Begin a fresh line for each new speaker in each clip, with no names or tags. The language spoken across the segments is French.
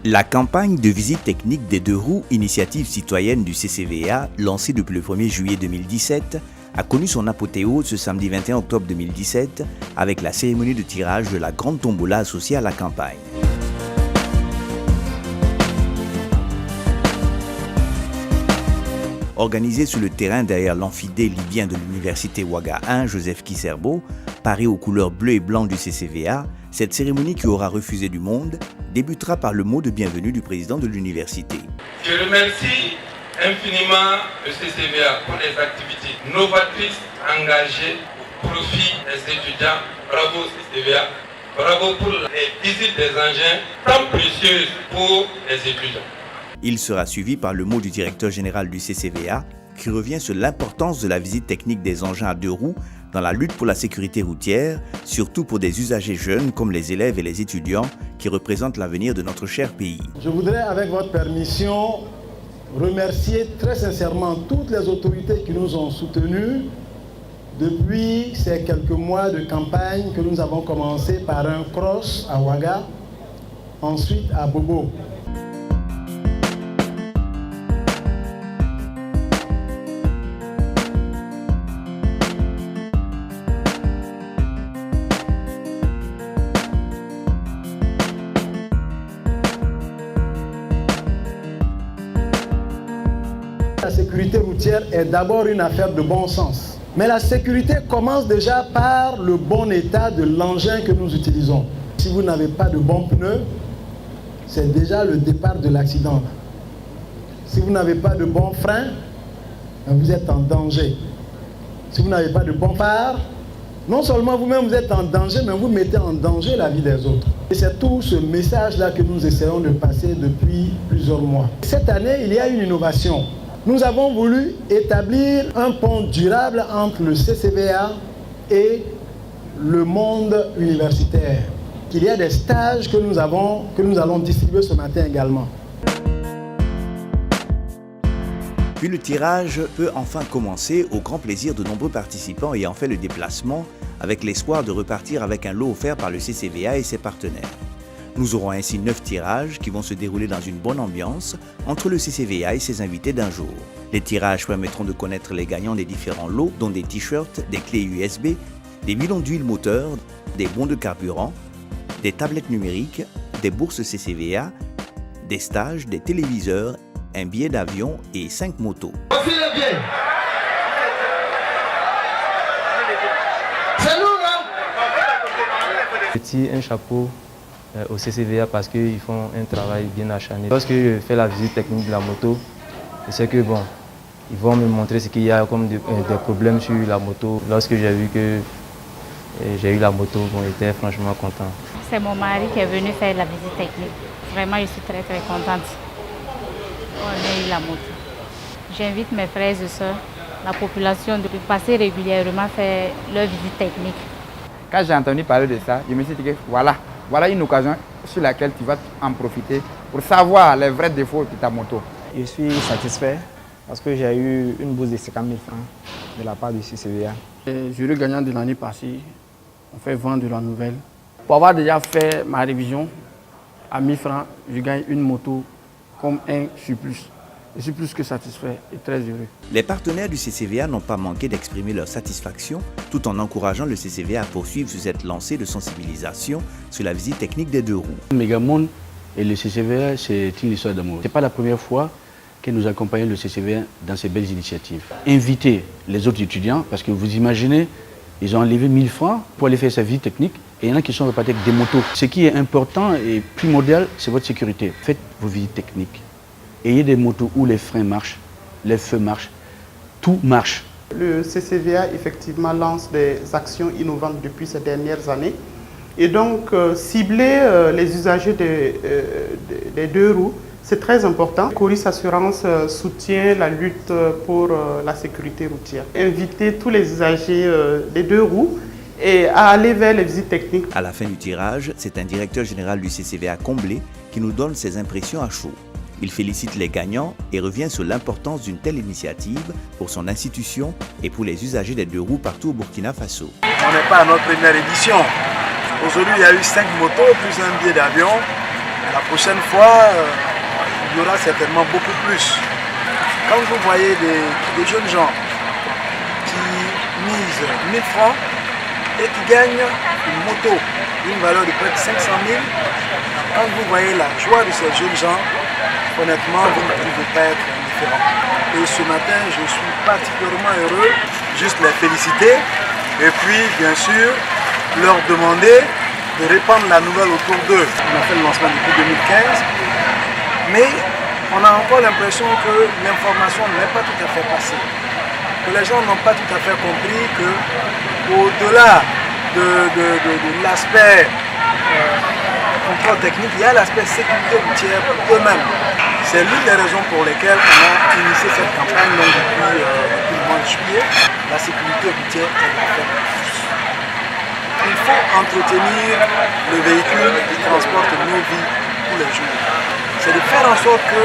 La campagne de visite technique des deux roues, initiative citoyenne du CCVA, lancée depuis le 1er juillet 2017, a connu son apothéose ce samedi 21 octobre 2017 avec la cérémonie de tirage de la grande tombola associée à la campagne. Organisée sur le terrain derrière l'amphidé libyen de l'université Ouaga 1, Joseph Kisserbo, parée aux couleurs bleues et blanches du CCVA, cette cérémonie qui aura refusé du monde débutera par le mot de bienvenue du président de l'université.
Je remercie infiniment le CCVA pour les activités novatrices engagées au profit des étudiants. Bravo CCVA, bravo pour les visites des engins tant précieuses pour les étudiants.
Il sera suivi par le mot du directeur général du CCVA qui revient sur l'importance de la visite technique des engins à deux roues dans la lutte pour la sécurité routière, surtout pour des usagers jeunes comme les élèves et les étudiants qui représentent l'avenir de notre cher pays.
Je voudrais, avec votre permission, remercier très sincèrement toutes les autorités qui nous ont soutenus depuis ces quelques mois de campagne que nous avons commencé par un cross à Ouaga, ensuite à Bobo. La sécurité routière est d'abord une affaire de bon sens. Mais la sécurité commence déjà par le bon état de l'engin que nous utilisons. Si vous n'avez pas de bons pneus, c'est déjà le départ de l'accident. Si vous n'avez pas de bons freins, vous êtes en danger. Si vous n'avez pas de bons phares, non seulement vous-même vous êtes en danger, mais vous mettez en danger la vie des autres. Et c'est tout ce message-là que nous essayons de passer depuis plusieurs mois. Cette année, il y a une innovation. Nous avons voulu établir un pont durable entre le CCVA et le monde universitaire. Il y a des stages que nous allons distribuer ce matin également.
Puis le tirage peut enfin commencer au grand plaisir de nombreux participants ayant fait le déplacement avec l'espoir de repartir avec un lot offert par le CCVA et ses partenaires. Nous aurons ainsi 9 tirages qui vont se dérouler dans une bonne ambiance entre le CCVA et ses invités d'un jour. Les tirages permettront de connaître les gagnants des différents lots, dont des t-shirts, des clés USB, des bidons d'huile moteur, des bons de carburant, des tablettes numériques, des bourses CCVA, des stages, des téléviseurs, un billet d'avion et 5 motos.
C'est nous là.
Un chapeau au CCVA parce qu'ils font un travail bien acharné. Lorsque je fais la visite technique de la moto, je sais que bon, ils vont me montrer ce qu'il y a comme des problèmes sur la moto. Lorsque j'ai vu que j'ai eu la moto, bon, j'étais franchement content.
C'est mon mari qui est venu faire la visite technique. Vraiment, je suis très contente. On a eu la moto. J'invite mes frères et sœurs, la population, de passer régulièrement faire leur visite technique.
Quand j'ai entendu parler de ça, je me suis dit que voilà une occasion sur laquelle tu vas en profiter pour savoir les vrais défauts de ta moto.
Je suis satisfait parce que j'ai eu une bourse de 50 000 francs de la part du CCVA.
Jury gagnant de l'année passée, on fait vendre de la nouvelle. Pour avoir déjà fait ma révision, à 1000 francs, je gagne une moto comme un surplus. Je suis plus que satisfait et très heureux.
Les partenaires du CCVA n'ont pas manqué d'exprimer leur satisfaction tout en encourageant le CCVA à poursuivre sur cette lancée de sensibilisation sur la visite technique des deux roues.
Megamonde et le CCVA, c'est une histoire d'amour. Ce n'est pas la première fois que nous accompagnons le CCVA dans ces belles initiatives. Inviter les autres étudiants, parce que vous imaginez, ils ont enlevé 1000 francs pour aller faire sa visite technique et il y en a qui sont repartis avec des motos. Ce qui est important et primordial, c'est votre sécurité. Faites vos visites techniques. Ayez des motos où les freins marchent, les feux marchent, tout marche.
Le CCVA effectivement lance des actions innovantes depuis ces dernières années. Et donc cibler les usagers des deux roues, c'est très important. Coris Assurance soutient la lutte pour la sécurité routière. Inviter tous les usagers des deux roues et à aller vers les visites techniques.
À la fin du tirage, c'est un directeur général du CCVA comblé qui nous donne ses impressions à chaud. Il félicite les gagnants et revient sur l'importance d'une telle initiative pour son institution et pour les usagers des deux roues partout au Burkina Faso.
On n'est pas à notre première édition. Aujourd'hui, il y a eu 5 motos plus un billet d'avion.
La prochaine fois, il y aura certainement beaucoup plus. Quand vous voyez des jeunes gens qui misent 1000 francs et qui gagnent une moto d'une valeur de près de 500 000, quand vous voyez la joie de ces jeunes gens, honnêtement, vous ne pouvez pas être indifférent. Et ce matin, je suis particulièrement heureux, juste les féliciter et puis, bien sûr, leur demander de répandre la nouvelle autour d'eux. On a fait le lancement depuis 2015, mais on a encore l'impression que l'information n'est pas tout à fait passée. Que les gens n'ont pas tout à fait compris qu'au-delà de l'aspect contrôle technique, il y a l'aspect sécurité routière pour eux-mêmes. C'est l'une des raisons pour lesquelles on a initié cette campagne depuis le mois de juillet. La sécurité routière est l'affaire de tous. Il faut entretenir le véhicule qui transporte nos vies tous les jours. C'est de faire en sorte que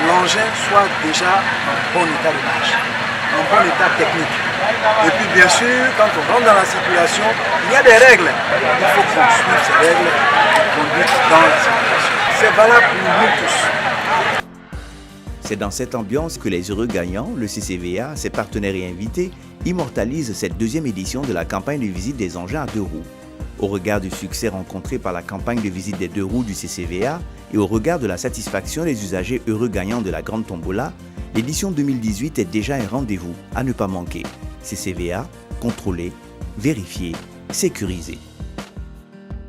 l'engin soit déjà en bon état de marche, en bon état technique. Et puis bien sûr, quand on rentre dans la circulation, il y a des règles. Il faut qu'on suive ces règles de conduite dans la circulation. C'est valable pour nous tous.
C'est dans cette ambiance que les heureux gagnants, le CCVA, ses partenaires et invités, immortalisent cette deuxième édition de la campagne de visite des engins à deux roues. Au regard du succès rencontré par la campagne de visite des deux roues du CCVA et au regard de la satisfaction des usagers heureux gagnants de la Grande Tombola, l'édition 2018 est déjà un rendez-vous à ne pas manquer. CCVA, contrôler, vérifier, sécuriser.